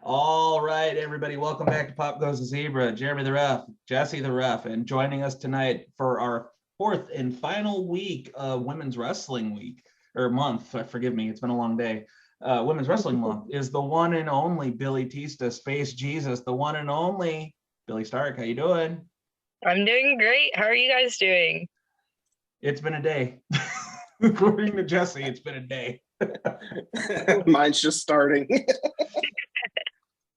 All right, everybody, welcome back to Pop Goes the Zebra. Jeremy the Ref, Jesse the Ref, and joining us tonight for our fourth and final week of Women's Wrestling Week, or month, forgive me, it's been a long day. Women's Wrestling Month is the one and only Billie Tista, Space Jesus, the one and only Billie Starkz. How you doing? I'm doing great. How are you guys doing? It's been a day. According to Jesse, it's been a day. Mine's just starting.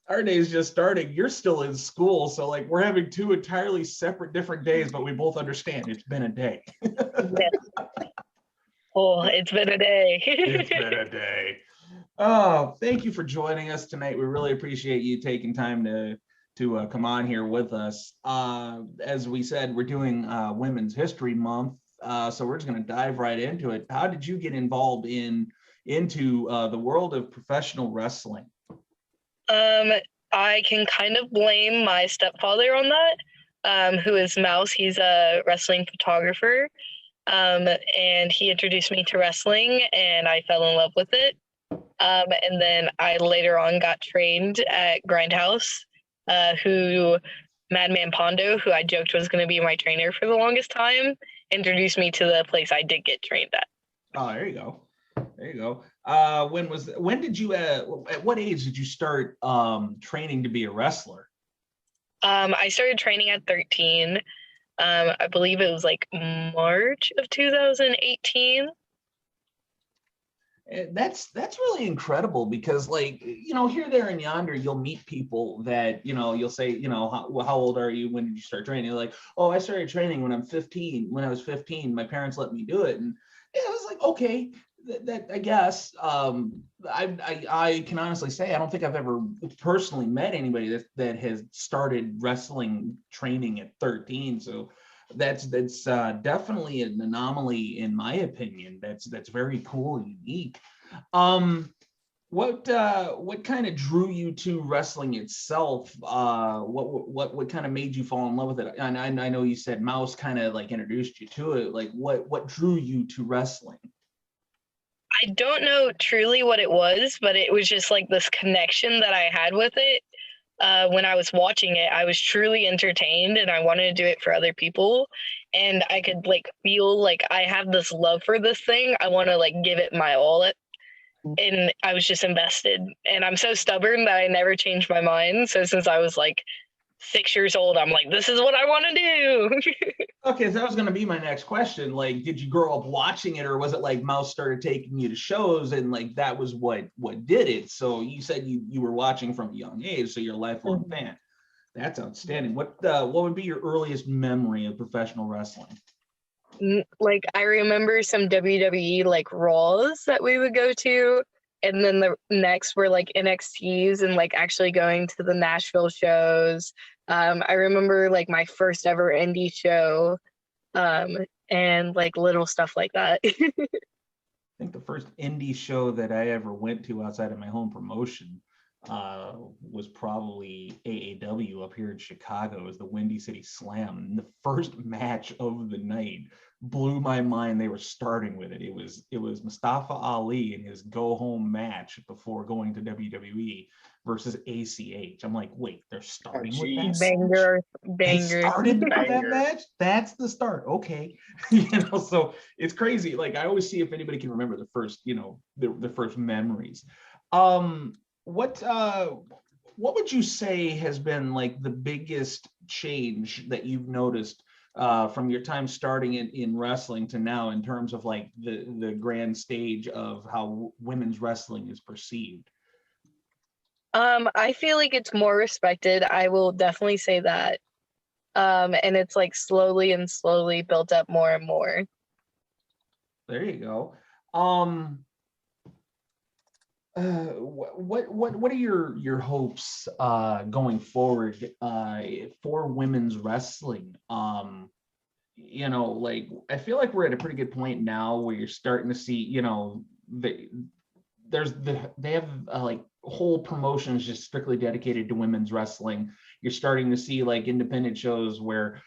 Our day's just starting. You're still in school, so like we're having two entirely separate different days, but we both understand it's been a day. Yes. Oh, it's been a day. It's been a day. Oh, thank you for joining us tonight. We really appreciate you taking time to come on here with us. As we said, we're doing Women's History Month, so we're just going to dive right into it. How did you get involved into the world of professional wrestling? I can kind of blame my stepfather on that, who is Mouse. He's a wrestling photographer, and he introduced me to wrestling, and I fell in love with it. And then I later on got trained at Grindhouse, who Madman Pondo, who I joked was going to be my trainer for the longest time, introduced me to the place I did get trained at. Oh, there you go. There you go. When did you at what age did you start training to be a wrestler? I started training at 13. I believe it was like March of 2018. That's really incredible because, like, you know, here, there, and yonder, you'll meet people that, you know, you'll say, you know, how old are you? When did you start training? They're like, oh, I started training when I'm 15. When I was 15, my parents let me do it, and yeah, I was like, okay. That I guess I can honestly say I don't think I've ever personally met anybody that has started wrestling training at 13. So that's definitely an anomaly in my opinion. That's very cool and unique. What kind of drew you to wrestling itself? What kind of made you fall in love with it? And I know you said Mouse kind of like introduced you to it. Like what drew you to wrestling? I don't know truly what it was, but it was just like this connection that I had with it. When I was watching it, I was truly entertained and I wanted to do it for other people. And I could like feel like I have this love for this thing. I want to like give it my all. And I was just invested. And I'm so stubborn that I never changed my mind. So since I was like 6 years old, I'm like, this is what I want to do. Okay, so that was going to be my next question. Like, did you grow up watching it, or was it like Mouse started taking you to shows and like that was what did it? So you said you were watching from a young age, so you're a lifelong fan. That's outstanding. What would be your earliest memory of professional wrestling? Like I remember some WWE like Raws that we would go to, and then the next were like NXTs and like actually going to the Nashville shows. I remember like my first ever indie show, and like little stuff like that. I think the first indie show that I ever went to outside of my home promotion was probably AAW up here in Chicago. It was the Windy City Slam. And the first match of the night blew my mind. They were starting with it. It was Mustafa Ali in his go home match before going to WWE versus ACH. I'm like, wait, they're starting with that banger. They started with that match. That's the start. Okay, you know, so it's crazy. Like I always see if anybody can remember the first, you know, the first memories. What would you say has been like the biggest change that you've noticed from your time starting in wrestling to now in terms of like the grand stage of how women's wrestling is perceived? I feel like it's more respected. I will definitely say that. And it's like slowly built up more and more. There you go. What are your hopes going forward for women's wrestling? You know, like I feel like we're at a pretty good point now where you're starting to see, you know, they have like whole promotions just strictly dedicated to women's wrestling. You're starting to see like independent shows where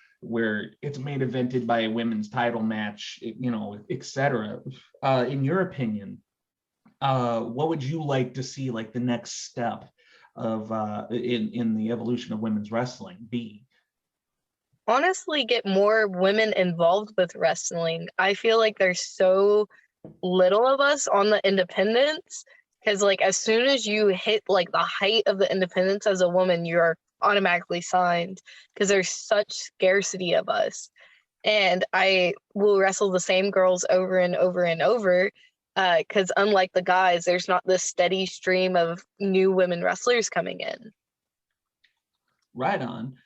it's main evented by a women's title match, you know, etc. In your opinion, what would you like to see like the next step of in the evolution of women's wrestling be? Honestly, get more women involved with wrestling. I feel like there's so little of us on the independents, because like as soon as you hit like the height of the independents as a woman, you're automatically signed, because there's such scarcity of us. And I will wrestle the same girls over and over and over, because unlike the guys, there's not this steady stream of new women wrestlers coming in. Right on.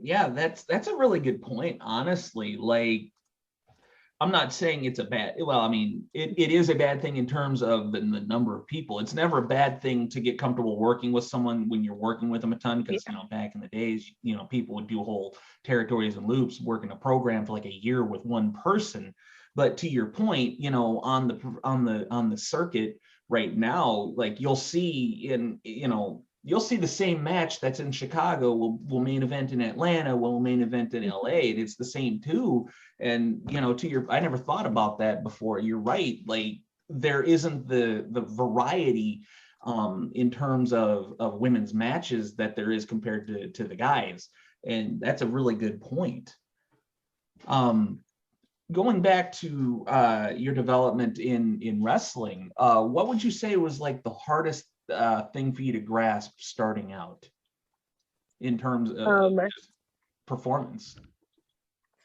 Yeah, that's a really good point, honestly. Like, I'm not saying it's a bad, well, I mean, it is a bad thing in terms of the number of people. It's never a bad thing to get comfortable working with someone when you're working with them a ton, because, you know, back in the days, you know, people would do whole territories and loops, working a program for like a year with one person. But to your point, you know, on the circuit right now, like you'll see you'll see the same match that's in Chicago will main event in Atlanta, will main event in LA, and it's the same too. And, you know, I never thought about that before. You're right. Like there isn't the variety in terms of women's matches that there is compared to the guys. And that's a really good point. Going back to your development in wrestling, what would you say was like the hardest thing for you to grasp starting out in terms of performance?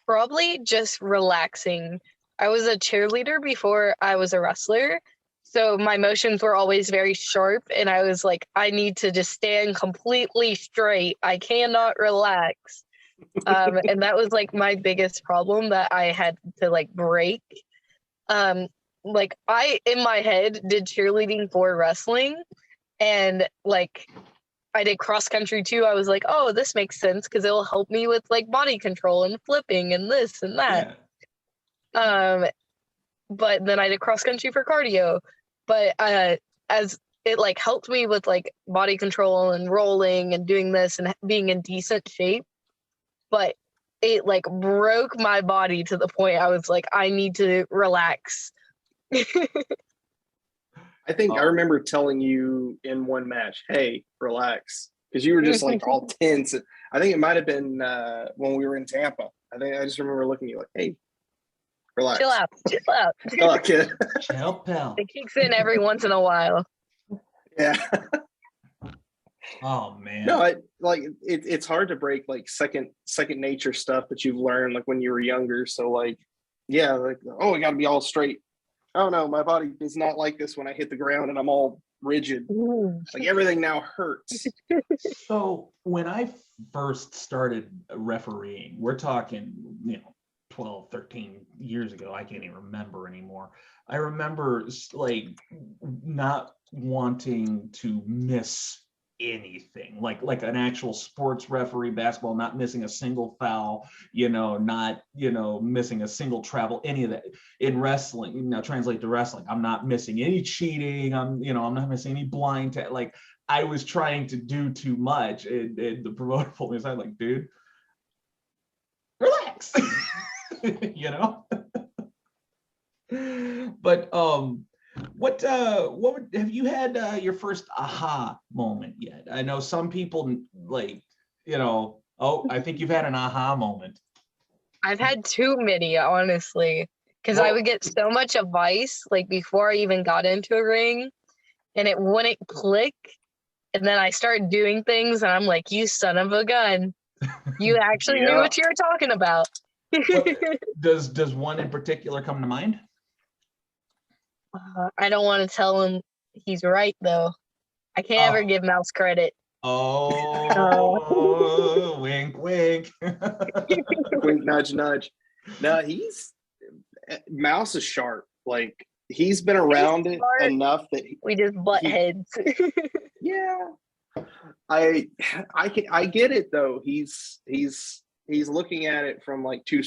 Probably just relaxing. I was a cheerleader before I was a wrestler, so my motions were always very sharp, and I was like, I need to just stand completely straight. I cannot relax. And that was like my biggest problem that I had to like break. Like I, in my head, did cheerleading for wrestling, and like I did cross country too. I was like, oh, this makes sense because it'll help me with like body control and flipping and this and that. Yeah. But then I did cross country for cardio. But as it like helped me with like body control and rolling and doing this and being in decent shape. But it like broke my body to the point I was like, I need to relax. I think I remember telling you in one match, hey, relax. Because you were just like all tense. I think it might have been when we were in Tampa. I just remember looking at you like, hey, relax. Chill out. Chill out. Chill out, kid. Chill, pal. It kicks in every once in a while. Yeah. Oh man. No, it's hard to break like second nature stuff that you've learned like when you were younger. So like, yeah, like, oh, I gotta be all straight. Oh no, my body does not like this when I hit the ground and I'm all rigid. Like everything now hurts. So when I first started refereeing, we're talking, 12, 13 years ago. I can't even remember anymore. I remember like not wanting to miss anything, like an actual sports referee, basketball, not missing a single foul, not missing a single travel, any of that. In wrestling, translate to wrestling, I'm not missing any cheating, I'm not missing any blind like I was trying to do too much, and the promoter pulled me aside like, dude, relax. But what have you had your first aha moment yet? I know some people like, I think you've had an aha moment. I've had too many, honestly, because I would get so much advice like before I even got into a ring, and it wouldn't click, and then I started doing things and I'm like, you son of a gun, you actually knew what you were talking about. Does one in particular come to mind? I don't want to tell him he's right, though. I can't ever give Mouse credit. Oh, wink, wink. Wink, nudge, nudge. No, Mouse is sharp. Like, he's been around it enough that we just butt heads. Yeah. I get it, though. He's looking at it from like two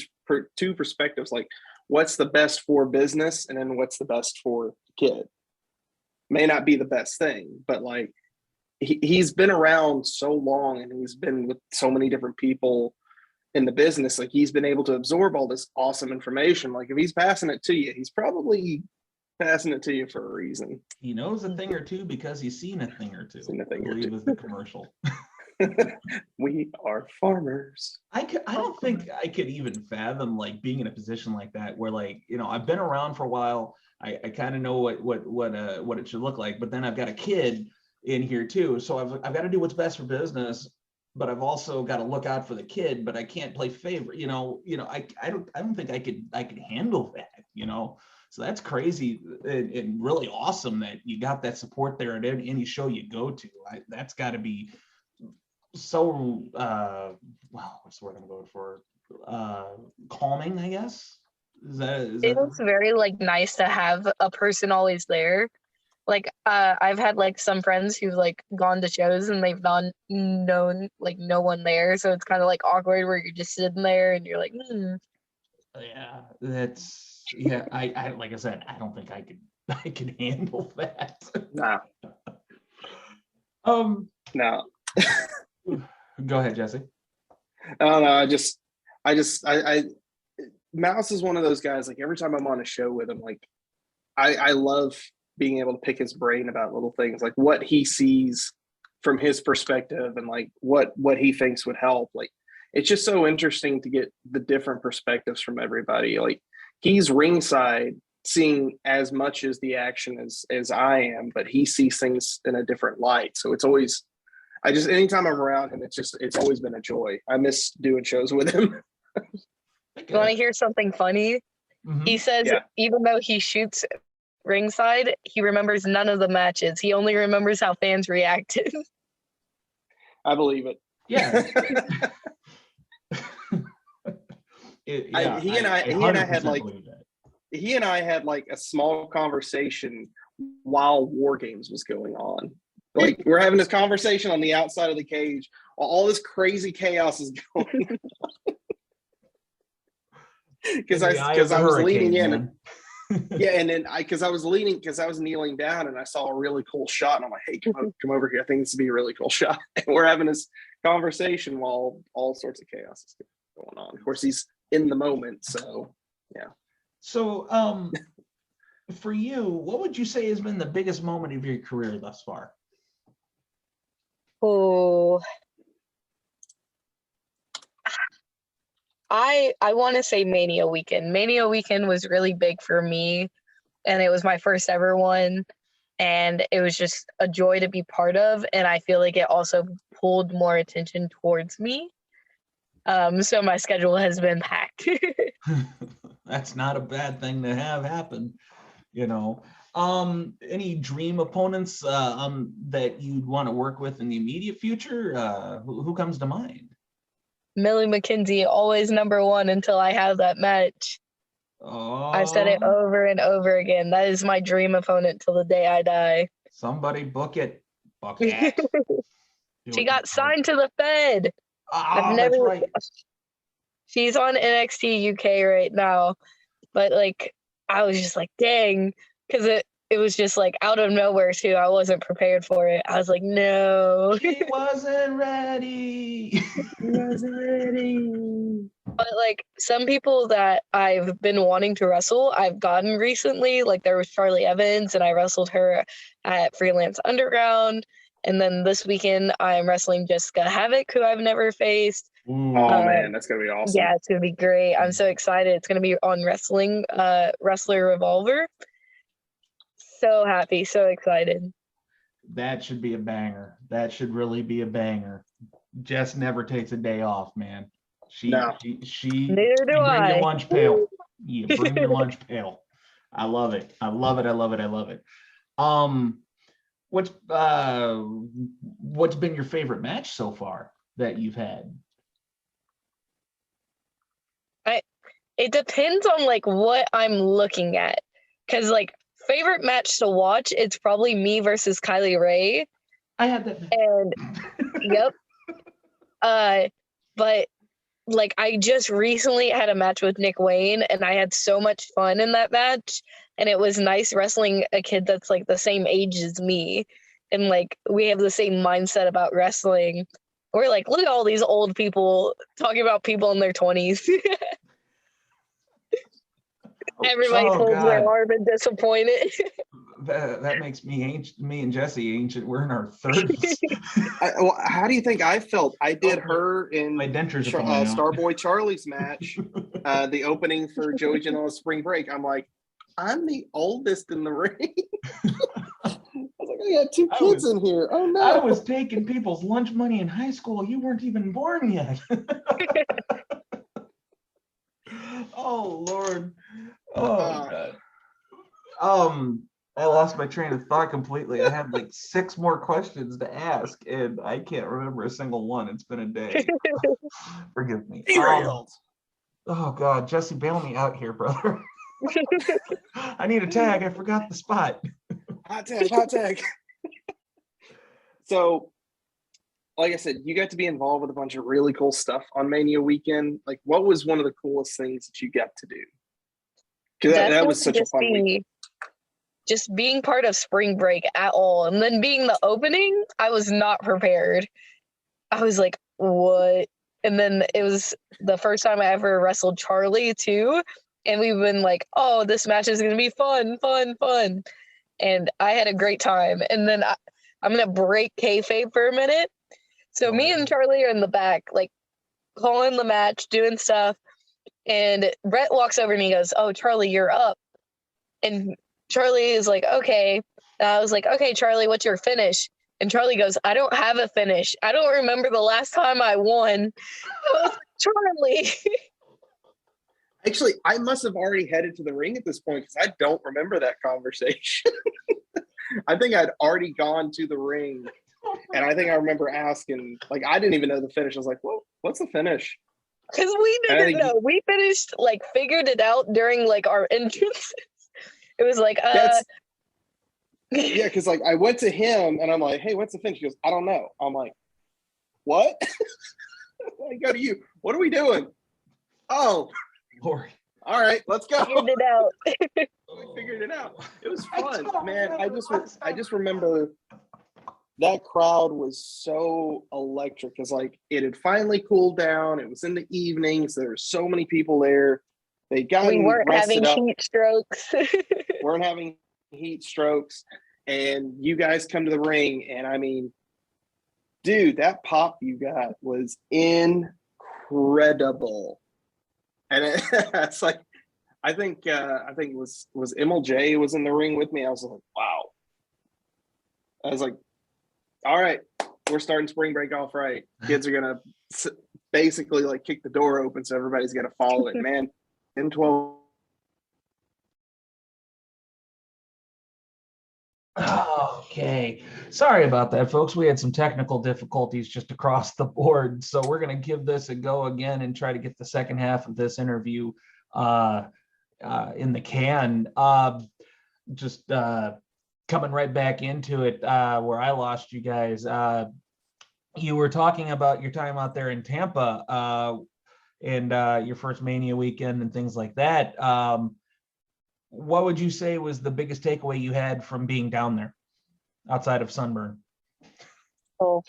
perspectives, like what's the best for business and then what's the best for the kid. May not be the best thing, but like he's been around so long and he's been with so many different people in the business. Like he's been able to absorb all this awesome information. Like if he's passing it to you, he's probably Passing it to you for a reason. He knows a thing or two because he's seen a thing or two. Seen a thing I or believe two. is the commercial. We are farmers. I don't think I could even fathom like being in a position like that where like, you know, I've been around for a while. I kind of know what it should look like, but then I've got a kid in here too. So I've got to do what's best for business, but I've also got to look out for the kid, but I can't play favorite, I don't think I could handle that, So that's crazy and really awesome that you got that support there at any show you go to. That's got to be so wow, what's the word I'm going for? Calming, I guess. Is that It was very like nice to have a person always there. Like I've had like some friends who've like gone to shows and they've not known like no one there, so it's kind of like awkward where you're just sitting there and you're like, Yeah, that's I like I said, I don't think I could handle that. Nah. No. Go ahead, Jesse. No, I Mouse is one of those guys, like every time I'm on a show with him, like I love being able to pick his brain about little things, like what he sees from his perspective and like what he thinks would help. Like it's just so interesting to get the different perspectives from everybody. Like he's ringside seeing as much as the action as I am, but he sees things in a different light. So it's always, anytime I'm around him, it's always been a joy. I miss doing shows with him. You want to hear something funny? Mm-hmm. He says even though he shoots ringside, he remembers none of the matches. He only remembers how fans reacted. I believe it. Yeah. He and I had like a small conversation while War Games was going on. Like we're having this conversation on the outside of the cage while all this crazy chaos is going on. Because I was leaning in. Yeah, and then I was kneeling down and I saw a really cool shot and I'm like, hey, come over here. I think this would be a really cool shot. And we're having this conversation while all sorts of chaos is going on. Of course, he's in the moment, so yeah. So for you, what would you say has been the biggest moment of your career thus far? Oh, I want to say Mania Weekend. Mania Weekend was really big for me, and it was my first ever one, and it was just a joy to be part of, and I feel like it also pulled more attention towards me. So my schedule has been packed. That's not a bad thing to have happen, Any dream opponents that you'd want to work with in the immediate future? Who comes to mind? Millie McKenzie, always number one until I have that match. Oh, I've said it over and over again. That is my dream opponent till the day I die. Somebody book it. Book it. She got signed to the Fed. Oh, that's right. She's on NXT UK right now. But like, I was just like, dang, because it was just like out of nowhere too. I wasn't prepared for it. I was like, no. She wasn't ready. But like some people that I've been wanting to wrestle, I've gotten recently. Like there was Charlie Evans, and I wrestled her at Freelance Underground. And then this weekend, I'm wrestling Jessica Havoc, who I've never faced. Oh man, that's gonna be awesome. Yeah, it's gonna be great. I'm so excited. It's gonna be on Wrestler Revolver. So happy, so excited. That should be a banger. That should really be a banger. Jess never takes a day off, man. She Neither do bring I. your lunch pail. You bring your lunch pail. I love it. I love it. I love it. I love it. What's been your favorite match so far that you've had? It depends on like what I'm looking at, because like favorite match to watch, it's probably me versus Kylie Ray. I had that. And yep. But like I just recently had a match with Nick Wayne, and I had so much fun in that match, and it was nice wrestling a kid that's like the same age as me, and like we have the same mindset about wrestling. We're like, look at all these old people talking about people in their 20s. Everybody folds their God. arm and disappointed. That makes me and Jesse ancient. We're in our 30s. How do you think I felt? I did her in My dentures are falling out. Starboy Charlie's match, the opening for Joey Janela's spring break. I'm like, I'm the oldest in the ring. I was like, I got two kids in here. Oh no! I was taking people's lunch money in high school. You weren't even born yet. Oh Lord. Oh God. I lost my train of thought completely. I had like 6 more questions to ask, and I can't remember a single one. It's been a day. Forgive me. Derailed. Oh God, Jesse, bail me out here, brother. I need a tag. I forgot the spot. Hot tag. So, like I said, you got to be involved with a bunch of really cool stuff on Mania weekend. Like, what was one of the coolest things that you got to do? Because that was such a fun week. Just being part of spring break at all, and then being the opening, I was not prepared. I was like, what? And then it was the first time I ever wrestled Charlie too. And we've been like, oh, this match is going to be fun. And I had a great time. And then I'm going to break kayfabe for a minute. So me and Charlie are in the back, like calling the match, doing stuff. And Brett walks over and he goes, oh, Charlie, you're up. And Charlie is like, okay. I was like, okay, Charlie, what's your finish? And Charlie goes, I don't have a finish. I don't remember the last time I won. I was like, Charlie. Actually, I must have already headed to the ring at this point because I don't remember that conversation. I think I'd already gone to the ring. And I think I remember asking, like, I didn't even know the finish. I was like, well, what's the finish? Because we didn't know. We finished, like, figured it out during, like, our entrances. It was like, yeah, because like I went to him and I'm like, hey, what's the finish? He goes, I don't know. I'm like, what? I go to you. What are we doing? Oh, Lord. All right, let's go. Figured it out. We figured it out. It was fun, man. I just remember that crowd was so electric because like it had finally cooled down. It was in the evenings. There were so many people there. We weren't having heat strokes. Weren't having heat strokes. And you guys come to the ring. And I mean, dude, that pop you got was incredible. And it's like, I think it was Emil J was in the ring with me. I was like, wow. I was like, all right, we're starting spring break off right. Kids are going to basically like kick the door open. So everybody's got to follow it, man. In 12. Okay. Sorry about that, folks. We had some technical difficulties just across the board. So we're going to give this a go again and try to get the second half of this interview in the can. Just coming right back into it where I lost you guys. You were talking about your time out there in Tampa and your first Mania weekend and things like that. What would you say was the biggest takeaway you had from being down there outside of sunburn? Oh,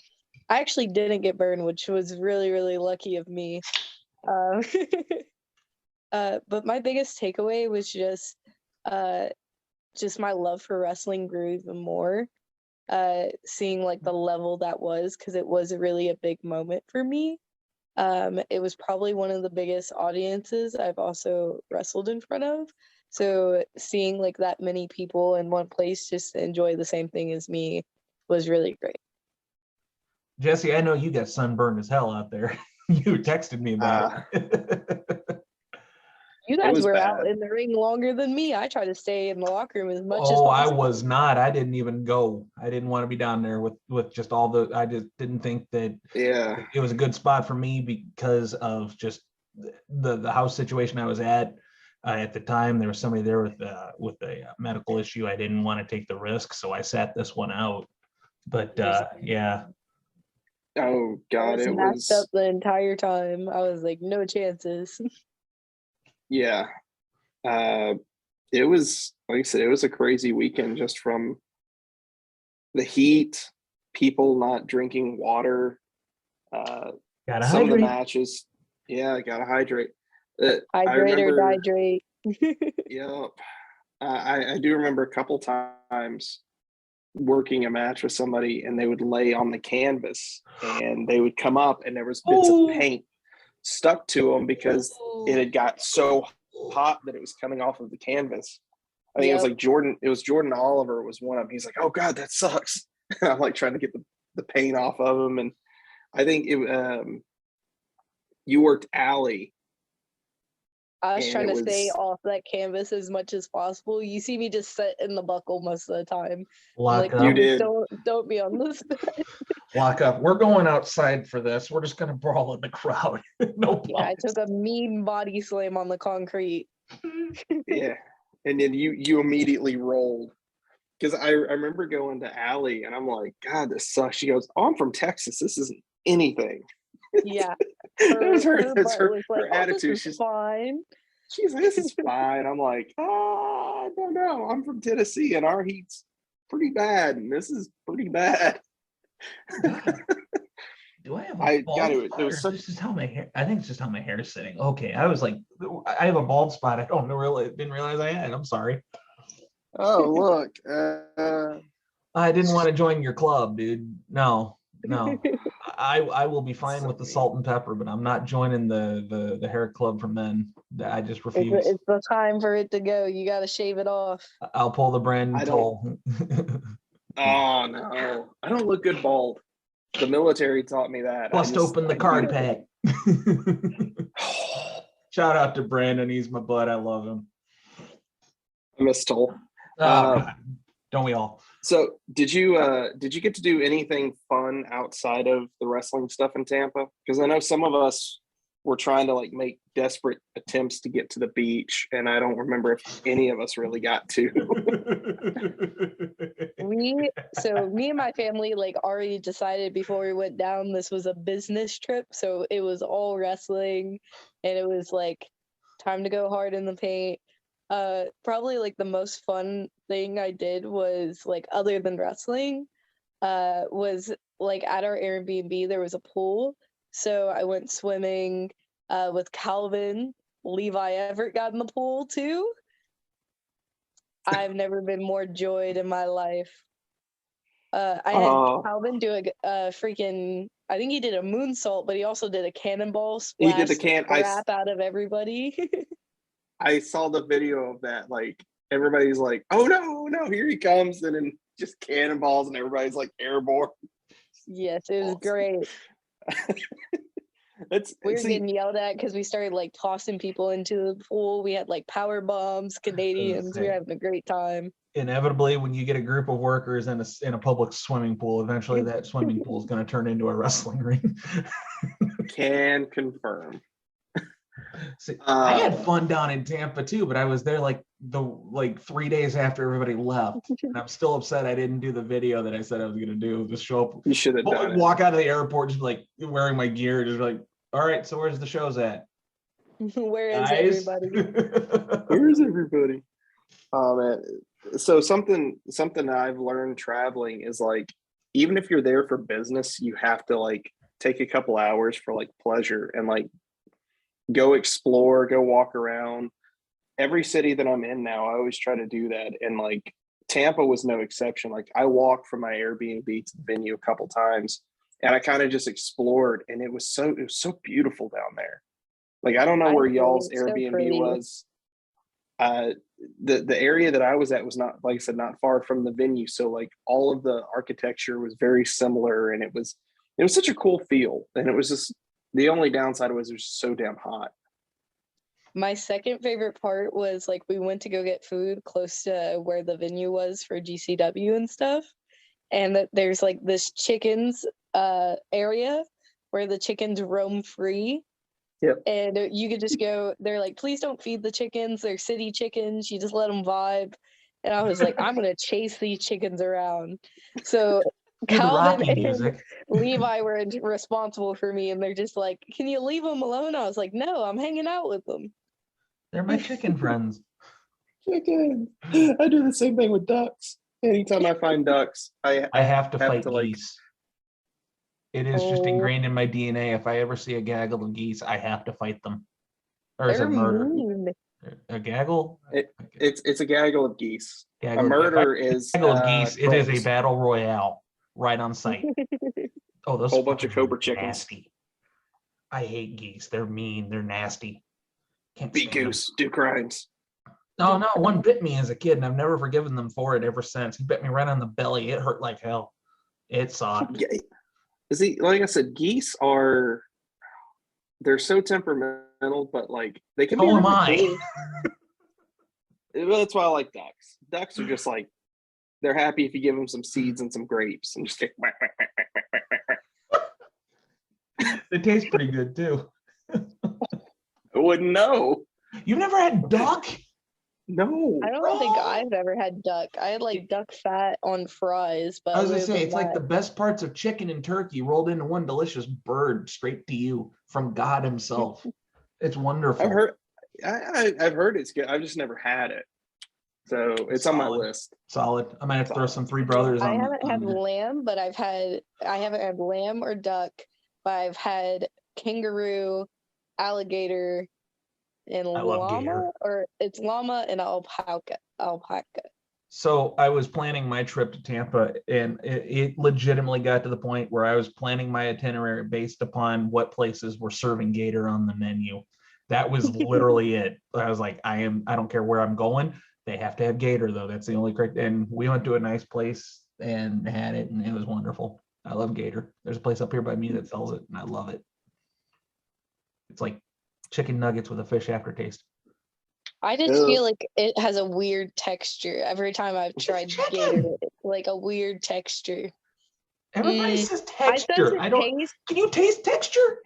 I actually didn't get burned, which was really, really lucky of me. But my biggest takeaway was just my love for wrestling grew even more. Seeing like the level that was, because it was really a big moment for me. It was probably one of the biggest audiences I've also wrestled in front of. So seeing like that many people in one place just enjoy the same thing as me was really great. Jesse, I know you got sunburned as hell out there. You texted me about it. You guys were out in the ring longer than me. I tried to stay in the locker room as much as possible. I was not. I didn't even go. I didn't want to be down there with just all the, I just didn't think that it was a good spot for me because of just the house situation I was at the time. There was somebody there with a medical issue. I didn't want to take the risk, so I sat this one out. But yeah. Oh God, it was up the entire time. I was like, no chances. Yeah. It was, like I said, it was a crazy weekend just from the heat, people not drinking water, gotta some hydrate. of the matches. Yeah, gotta hydrate. Hydrate or dehydrate. Yep. I do remember a couple times working a match with somebody, and they would lay on the canvas, and they would come up, and there was bits of paint stuck to them because it had got so hot that it was coming off of the canvas. I think it was like Jordan. It was Jordan Oliver was one of them. He's like, "Oh God, that sucks." I'm like trying to get the paint off of him, and I think you worked alley. I was trying to stay off that canvas as much as possible. You see me just sit in the buckle most of the time. Lock up. You did. Don't be on this. Lock up. We're going outside for this. We're just gonna brawl in the crowd. No problem. Yeah, I took a mean body slam on the concrete. Yeah, and then you immediately rolled. Because I remember going to Allie, and I'm like, God, this sucks. She goes, "Oh, I'm from Texas. This isn't anything." Yeah. Her attitude. She's fine. She's like, "This is fine." I'm like, I don't know. I'm from Tennessee, and our heat's pretty bad, and this is pretty bad. Do I have a bald spot? This is how my hair. I think it's just how my hair is sitting. Okay, I was like, I have a bald spot. I didn't realize I had. I'm sorry. Oh, look. I didn't want to join your club, dude. No. I will be fine with the salt and pepper, but I'm not joining the hair club for men. I just refuse. It's the time for it to go. You got to shave it off. I'll pull the Brandon Toll. Oh, no. I don't look good bald. The military taught me that. Bust open the card pack. Shout out to Brandon. He's my bud. I love him. I miss Toll. Don't we all? So did you get to do anything fun outside of the wrestling stuff in Tampa? Because I know some of us were trying to like make desperate attempts to get to the beach, and I don't remember if any of us really got to. Me and my family like already decided before we went down this was a business trip, so it was all wrestling, and it was like time to go hard in the paint. Probably like the most fun thing I did was like other than wrestling, was like at our Airbnb there was a pool, so I went swimming with Calvin. Levi Everett got in the pool too. I've never been more joyed in my life. I had Calvin do a freaking, I think he did a moonsault, but he also did a cannonball splash. He did the crap out of everybody. I saw the video of that. Like everybody's like, "Oh no, here he comes!" and then just cannonballs, and everybody's like airborne. Yes, it was great. We were getting yelled at because we started like tossing people into the pool. We had like power bombs, Canadians. We were having a great time. Inevitably, when you get a group of workers in a public swimming pool, eventually that swimming pool is going to turn into a wrestling ring. Can confirm. See, I had fun down in Tampa too, but I was there like 3 days after everybody left, and I'm still upset I didn't do the video that I said I was going to do. Just show up. You should have done it. Walk out of the airport just like wearing my gear, just like, all right, so where's the shows at? Where is everybody? Where's everybody? Oh man. So something that I've learned traveling is like, even if you're there for business, you have to like take a couple hours for like pleasure and like go explore, go walk around. Every city that I'm in now, I always try to do that. And like Tampa was no exception. Like I walked from my Airbnb to the venue a couple times, and I kind of just explored, and it was so beautiful down there. Like I don't know where y'all's Airbnb was. The area that I was at was not, like I said, not far from the venue. So like all of the architecture was very similar, and it was such a cool feel. And it was just, the only downside was it was so damn hot. My second favorite part was like we went to go get food close to where the venue was for GCW and stuff. And that there's like this chickens area where the chickens roam free. Yep. And you could just go, they're like, please don't feed the chickens. They're city chickens. You just let them vibe. And I was like, I'm going to chase these chickens around. So Calvin and Levi were responsible for me, and they're just like, can you leave them alone? I was like, no, I'm hanging out with them. They're my chicken friends. Chicken. I do the same thing with ducks. Anytime I find ducks, I have to fight geese. It is just ingrained in my DNA. If I ever see a gaggle of geese, I have to fight them. Or is it They're murder? mean. A gaggle? It's a gaggle of geese. Gaggle. A murder is Gaggle of geese. It is a crows. battle royale right on site. Oh, those Whole bunch of fuckers cobra are chickens. nasty. I hate geese. They're mean. They're nasty. Can't Be stand them. goose, do crimes. No, one bit me as a kid, and I've never forgiven them for it ever since. He bit me right on the belly. It hurt like hell. It sucked. Yeah. Like I said, geese they're so temperamental, but like they can be So am really I. cool. Well, that's why I like ducks. Ducks are just like, they're happy if you give them some seeds and some grapes and just get whack, whack, whack, whack, whack, whack, whack. They taste pretty good too. I wouldn't know. You've never had duck? No. I don't think I've ever had duck. I had like duck fat on fries, but I was gonna other say than it's like the that- best parts of chicken and turkey rolled into one delicious bird straight to you from God Himself. It's wonderful. I've heard it's good. I've just never had it, so it's on my Solid. list. Solid. I might have to throw some Three Brothers I on. haven't had on there. lamb, but I haven't had lamb or duck, but I've had kangaroo, alligator, and I love llama, gator. or it's llama and alpaca. So I was planning my trip to Tampa, and it legitimately got to the point where I was planning my itinerary based upon what places were serving gator on the menu. That was literally it. I was like, I don't care where I'm going. They have to have gator though. That's the only correct. And we went to a nice place and had it, and it was wonderful. I love gator. There's a place up here by me that sells it, and I love it. It's like chicken nuggets with a fish aftertaste. I just Ugh. feel like it has a weird texture. Every time I've tried chicken. gator, it's like a weird texture. Everybody Mm, says I sense texture. it I don't. taste. Can you taste texture?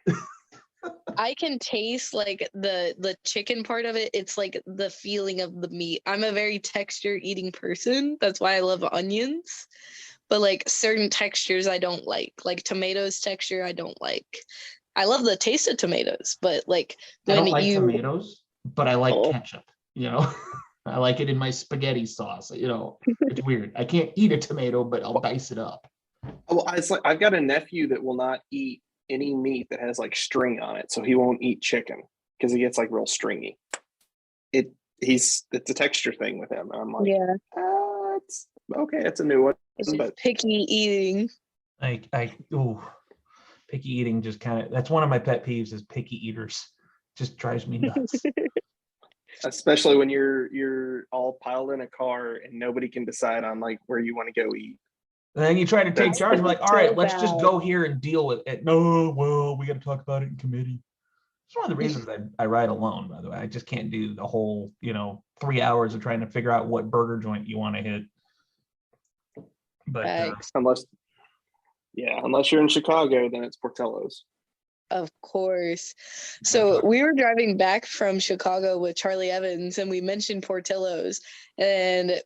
I can taste like the chicken part of it. It's like the feeling of the meat. I'm a very texture eating person. That's why I love onions. But like certain textures I don't like. Like tomatoes texture I don't like. I love the taste of tomatoes, but like I when don't like you tomatoes, but I like Oh. ketchup. You know, I like it in my spaghetti sauce. You know, it's weird. I can't eat a tomato, but I'll dice it up. Well, it's like I've got a nephew that will not eat any meat that has like string on it, so he won't eat chicken because he gets like real stringy. It's a texture thing with him, and I'm like, yeah, it's okay. It's a new one, it's just but picky eating. Picky eating just kind of, that's one of my pet peeves is picky eaters. Just drives me nuts. especially when you're all piled in a car and nobody can decide on like where you want to go eat. And then you try to take charge. I'm like, all So right, let's just bad. go here and deal with it. No, well, we got to talk about it in committee. It's one of the reasons I ride alone, by the way. I just can't do the whole, 3 hours of trying to figure out what burger joint you want to hit. But Facts. Unless you're in Chicago, then it's Portillo's. Of course. So we were driving back from Chicago with Charlie Evans, and we mentioned Portillo's, and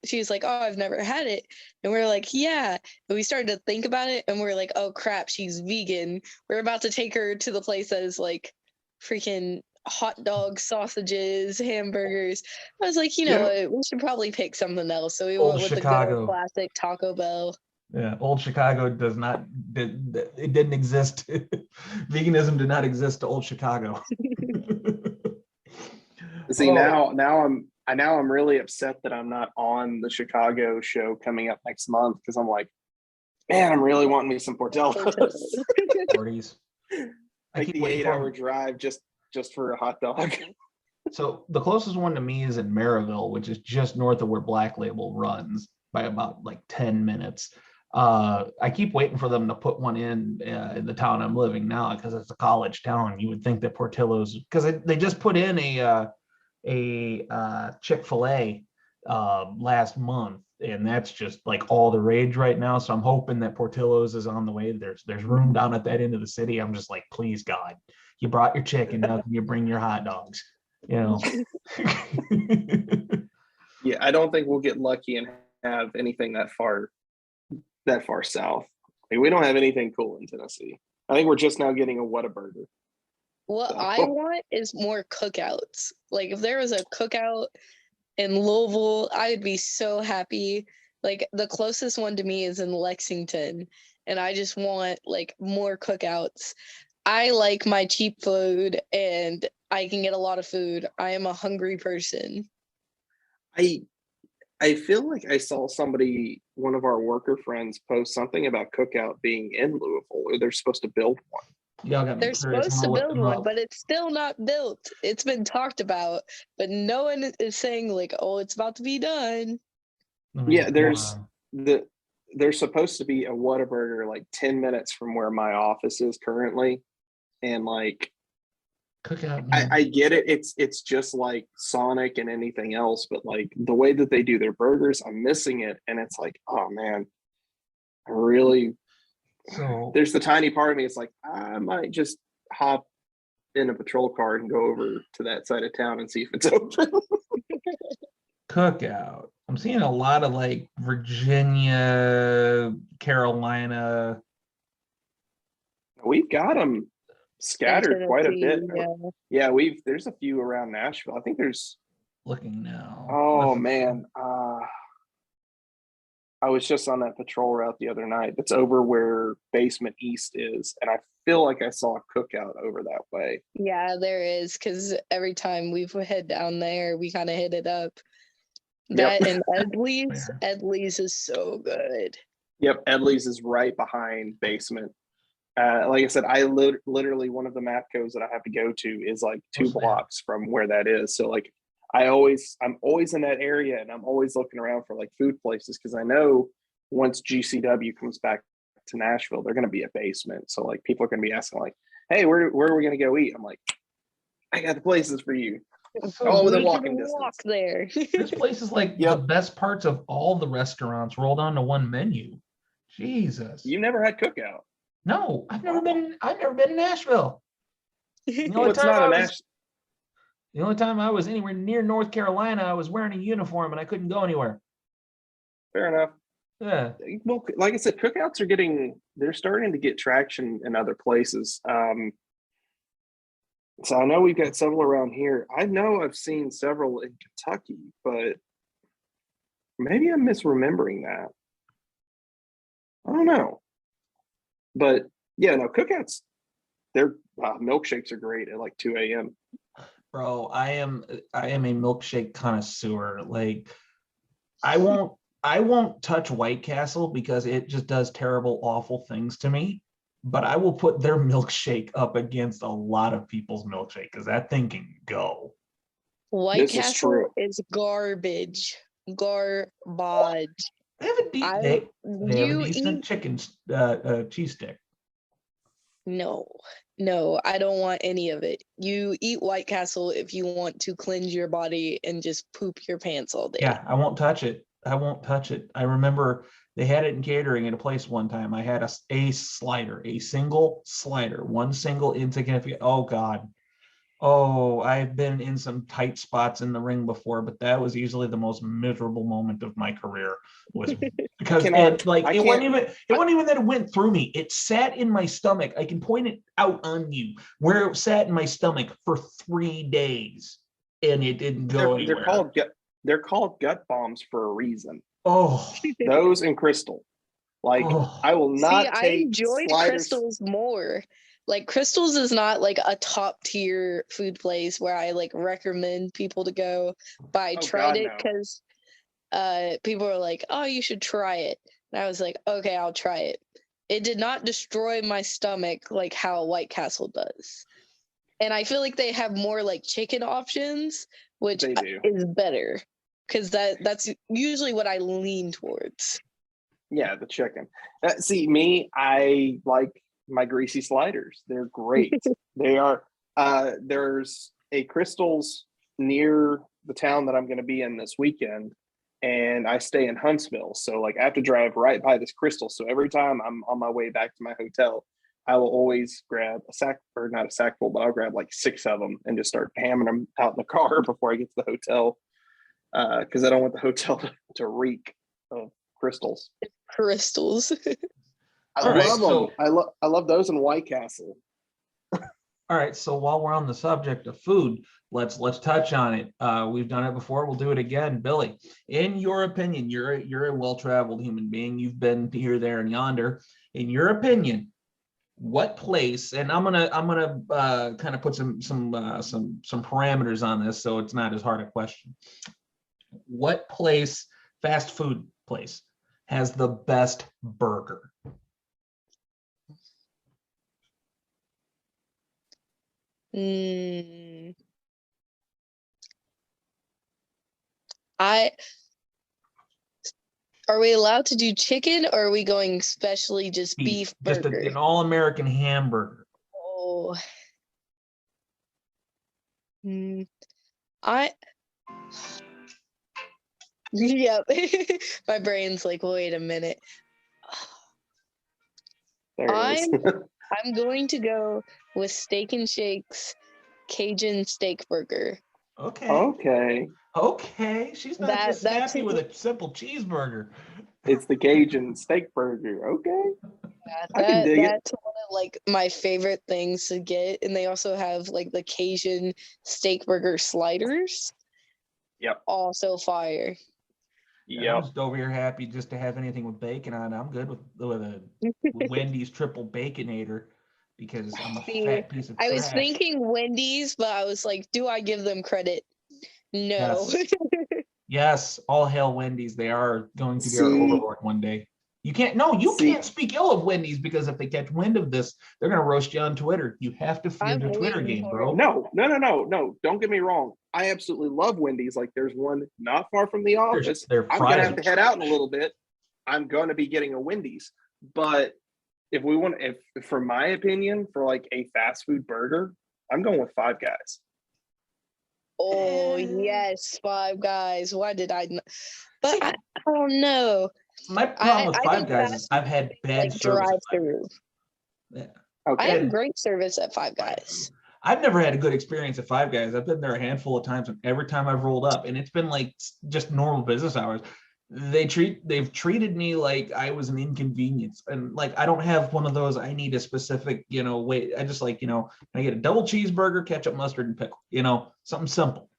she's like, "Oh, I've never had it," and we're like, "Yeah." And we started to think about it, and we're like, "Oh crap, she's vegan." We're about to take her to the place that is like freaking hot dogs, sausages, hamburgers. I was like, you know what, we should probably pick something else. So we Old went with Chicago. the good classic Taco Bell. yeah, old Chicago it didn't exist. Veganism did not exist to old Chicago. See, Oh. now I'm really upset that I'm not on the Chicago show coming up next month because I'm like, man, I'm really wanting me some Portillo's. Parties. I Like keep the waiting for 8-hour 'em. drive just for a hot dog. So the closest one to me is in Maryville, which is just north of where Black Label runs by about like 10 minutes. I keep waiting for them to put one in the town I'm living now because it's a college town. You would think that Portillo's, because they just put in a Chick-fil-A last month, and that's just like all the rage right now. So I'm hoping that Portillo's is on the way. There's room down at that end of the city. I'm just like, please God, you brought your chicken, now can you bring your hot dogs? Yeah, I don't think we'll get lucky and have anything that far south. Like, we don't have anything cool in Tennessee. I think we're just now getting a Whataburger. What So- I want is more cookouts. Like if there was a cookout in Louisville, I would be so happy. Like the closest one to me is in Lexington, and I just want like more cookouts. I like my cheap food and I can get a lot of food. I am a hungry person. I feel like I saw somebody, one of our worker friends, post something about Cookout being in Louisville, or they're supposed to build one. Y'all got me They're curious. I'm supposed to gonna look build them one, up. but it's still not built. It's been talked about, but no one is saying like, "Oh, it's about to be done." Yeah, there's supposed to be a Whataburger like 10 minutes from where my office is currently, and like Cookout. I get it. It's just like Sonic and anything else, but like the way that they do their burgers, I'm missing it, and it's like, oh man, I really. So There's the tiny part of me. It's like I might just hop in a patrol car and go over to that side of town and see if it's open. Cookout. I'm seeing a lot of like Virginia, Carolina. We've got them scattered quite a bit. Yeah. There's a few around Nashville. I think there's. Looking now. Oh man, I was just on that patrol route the other night. That's over where Basement East is, and I feel like I saw a Cookout over that way. Yeah, there is, because every time we've head down there, we kind of hit it up. That and Edley's is so good. Yep, Edley's is right behind Basement. Like I said, I literally one of the Mapcos that I have to go to is like 2 blocks from where that is. So like I'm always in that area, and I'm always looking around for like food places, because I know once GCW comes back to Nashville, they're going to be a Basement. So like people are going to be asking like, hey, where are we going to go eat? I'm like, I got the places for you. So within walking distance. Walk there. This place is like the best parts of all the restaurants rolled onto one menu. Jesus. You never had Cookout? No, I've never been to Nashville. The only, It's not a Nashville. The only time I was anywhere near North Carolina, I was wearing a uniform and I couldn't go anywhere. Fair enough. Yeah. Well, like I said, Cookouts they're starting to get traction in other places. So I know we've got several around here. I know I've seen several in Kentucky, but maybe I'm misremembering that. I don't know. But yeah, no, Cookouts, their milkshakes are great at like 2 a.m. Bro, I am a milkshake connoisseur. Like I won't touch White Castle because it just does terrible, awful things to me. But I will put their milkshake up against a lot of people's milkshake because that thing can go. White Castle is garbage. Garbage. They have a decent chicken cheese stick. No, I don't want any of it. You eat White Castle if you want to cleanse your body and just poop your pants all day. Yeah, I won't touch it. I remember they had it in catering at a place one time. I had a slider, a single slider, one single insignificant. Oh God. Oh, I've been in some tight spots in the ring before, but that was easily the most miserable moment of my career. Was because it wasn't even that it went through me. It sat in my stomach. I can point it out on you where it sat in my stomach for 3 days, and it didn't go anywhere. They're called gut bombs for a reason. Oh, those and Crystal. Like I will not. I enjoyed Crystals more. Like Crystals is not like a top tier food place where I like recommend people to go. But I tried it because people were like, "Oh, you should try it." And I was like, "Okay, I'll try it." It did not destroy my stomach like how White Castle does. And I feel like they have more like chicken options, which is better because that's usually what I lean towards. Yeah, the chicken. See, me, I like my greasy sliders. They're great. They are. There's a Crystals near the town that I'm going to be in this weekend, and I stay in Huntsville. So like I have to drive right by this Crystal. So every time I'm on my way back to my hotel, I will always grab a sack, or not a sack full, but I'll grab like 6 of them and just start hammering them out in the car before I get to the hotel. Because I don't want the hotel to reek of Crystals. I love them. I love those in White Castle. All right, so while we're on the subject of food, let's touch on it. We've done it before. We'll do it again. Billy, in your opinion, you're a well-traveled human being. You've been here, there, and yonder. In your opinion, What place? And I'm gonna kind of put some parameters on this, so it's not as hard a question. What place, fast food place, has the best burger? Are we allowed to do chicken, or are we going specially just beef just burger? an all-American hamburger. Oh. Yep. My brain's like, wait a minute. There it is. I'm going to go with Steak and Shake's Cajun steak burger. Okay. She's not just snappy with a simple cheeseburger. It's the Cajun steak burger. Okay. Yeah, that's one of like my favorite things to get. And they also have like the Cajun steak burger sliders. Yep. Also fire. Yeah, I'm just over here happy just to have anything with bacon on it. I'm good with a Wendy's triple baconator because I'm a fat piece of trash. I was thinking Wendy's, but I was like, do I give them credit? No. Yes, all hail Wendy's. They are going to be our overlord one day. You can't speak ill of Wendy's, because if they catch wind of this, they're going to roast you on Twitter. You have to fear their Twitter game, bro. No. Don't get me wrong. I absolutely love Wendy's. Like, there's one not far from the office. I'm going to have to head out in a little bit. I'm going to be getting a Wendy's. But if for my opinion, for like a fast food burger, I'm going with Five Guys. Oh, yes, Five Guys. Why did I not? But I don't know. My problem with Five Guys is I've had bad service. Yeah. Okay. I had great service at Five Guys. I've never had a good experience at Five Guys. I've been there a handful of times, and every time I've rolled up, and it's been like just normal business hours, they've treated me like I was an inconvenience. And like, I don't have one of those, I need a specific, way. I just like, I get a double cheeseburger, ketchup, mustard, and pickle, something simple.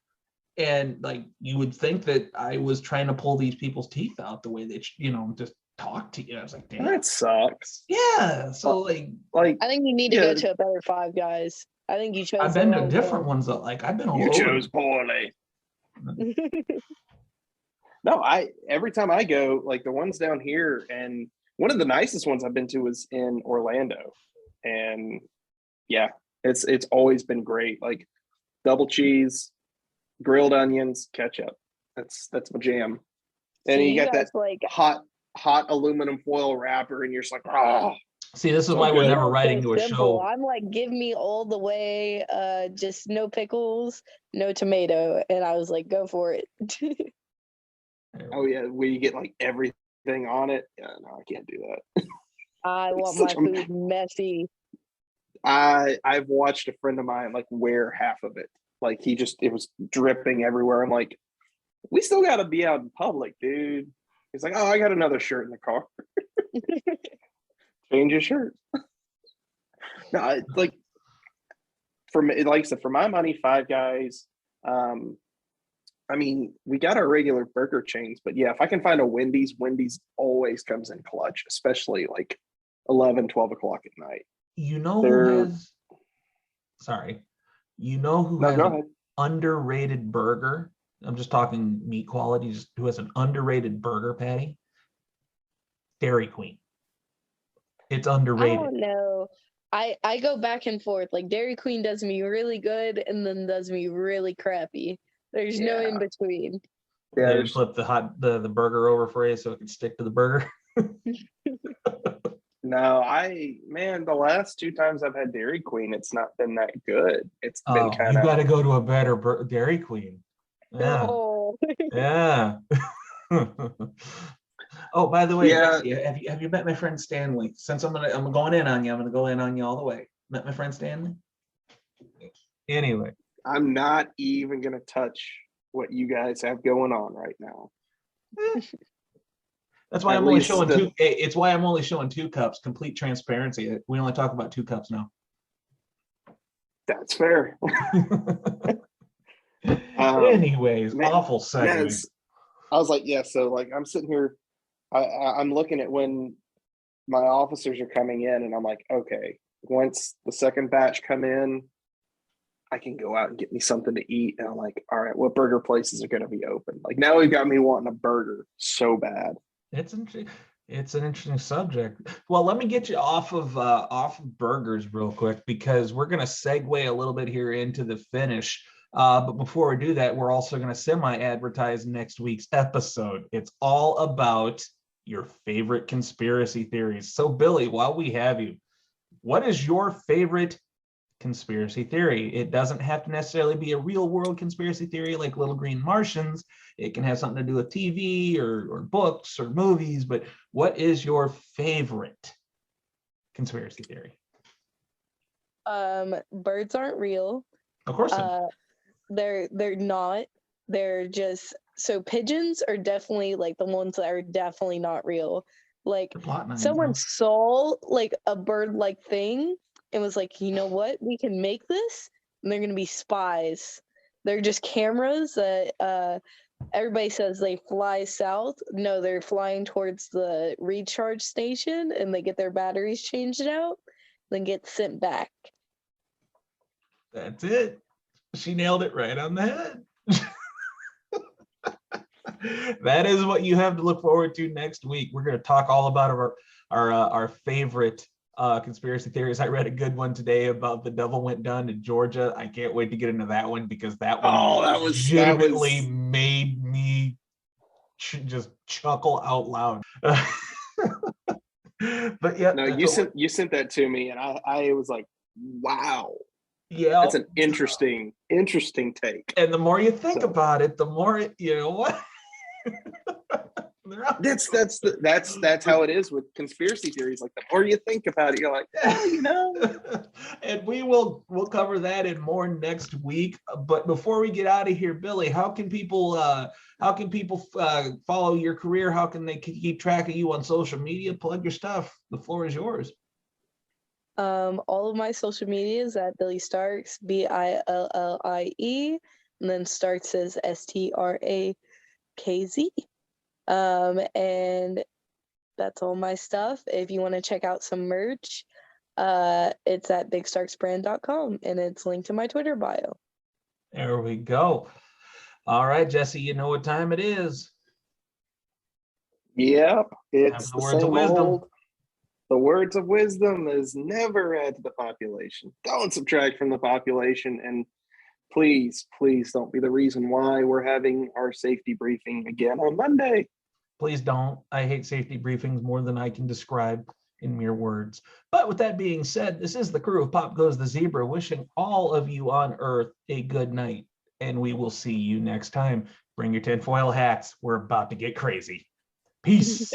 And like, you would think that I was trying to pull these people's teeth out the way they, just talk to you. I was like, damn, that sucks. Yeah. So like I think you need to go to a better Five Guys. I think you chose. I've been to different ones that like I've been all over. You chose poorly. No, every time I go, like the ones down here, and one of the nicest ones I've been to was in Orlando, and yeah, it's always been great. Like double cheese, grilled onions, ketchup. That's my jam. And you got that like hot aluminum foil wrapper, and you're just like, oh. See, this is why we're never writing to a show. I'm like, give me all the way, just no pickles, no tomato, and I was like, go for it. Oh yeah, where you get like everything on it. Yeah, no, I can't do that. I want my food messy. I've watched a friend of mine like wear half of it. Like it was dripping everywhere. I'm like, we still got to be out in public, dude. He's like, oh, I got another shirt in the car. Change your shirt. No, it's like for me, like I said, for my money, Five Guys. I mean, we got our regular burger chains, but yeah, if I can find a Wendy's always comes in clutch, especially like 11, 12 o'clock at night. Who has an underrated burger? I'm just talking meat quality, who has an underrated burger patty? Dairy Queen. It's underrated. I don't know. I go back and forth. Like Dairy Queen does me really good and then does me really crappy. There's no in between. Yeah, they flip the burger over for you so it can stick to the burger. No, the last 2 times I've had Dairy Queen, it's not been that good. It's been kind of. You got to go to a better Dairy Queen. Yeah. Oh. Yeah. Oh, by the way, have you met my friend Stanley? Since I'm going in on you, I'm gonna go in on you all the way. Met my friend Stanley? Anyway. I'm not even gonna touch what you guys have going on right now. That's why I'm only showing two. It's why I'm only showing 2 cups. Complete transparency. We only talk about 2 cups now. That's fair. Anyways, awful segue. Yes. I was like, yeah. So like, I'm sitting here. I'm looking at when my officers are coming in, and I'm like, okay, once the second batch come in, I can go out and get me something to eat. And I'm like, all right, what burger places are going to be open? Like now we've got me wanting a burger so bad. It's an interesting subject. Well, let me get you off of burgers real quick, because we're going to segue a little bit here into the finish. But before we do that, we're also going to semi-advertise next week's episode. It's all about your favorite conspiracy theories. So, Billy, while we have you, what is your favorite conspiracy theory? It doesn't have to necessarily be a real world conspiracy theory like Little Green Martians. It can have something to do with TV or books or movies, but what is your favorite conspiracy theory? Birds aren't real. Of course not. They're not. They're just, so pigeons are definitely like the ones that are definitely not real. Like someone saw like a bird like thing and was like, you know what, we can make this, and they're gonna be spies. They're just cameras that everybody says they fly south. No, they're flying towards the recharge station, and they get their batteries changed out, then get sent back. That's it. She nailed it right on the head. That is what you have to look forward to next week. We're going to talk all about our favorite conspiracy theories. I read a good one today about the devil went down to Georgia. I can't wait to get into that one, because that one legitimately made me just chuckle out loud. But yeah, no, you sent that to me, and I was like, wow. Yeah, that's an interesting take. And the more you think about it, the more you know what. That's how it is with conspiracy theories. Like the more you think about it, you're like, you know. And we'll cover that and more next week. But before we get out of here, Billy, how can people follow your career? How can they keep track of you on social media? Plug your stuff. The floor is yours. All of my social media is at Billie Starkz, BILLIE, and then Starkz is STRAKZ. And that's all my stuff. If you want to check out some merch, it's at bigstarksbrand.com, and it's linked to my Twitter bio. There we go. All right, Jesse, you know what time it is. Yep, it's the words of wisdom. The words of wisdom is never add to the population. Don't subtract from the population. And please don't be the reason why we're having our safety briefing again on Monday. Please don't. I hate safety briefings more than I can describe in mere words. But with that being said, this is the crew of Pop Goes the Zebra wishing all of you on Earth a good night. And we will see you next time. Bring your tinfoil hats. We're about to get crazy. Peace.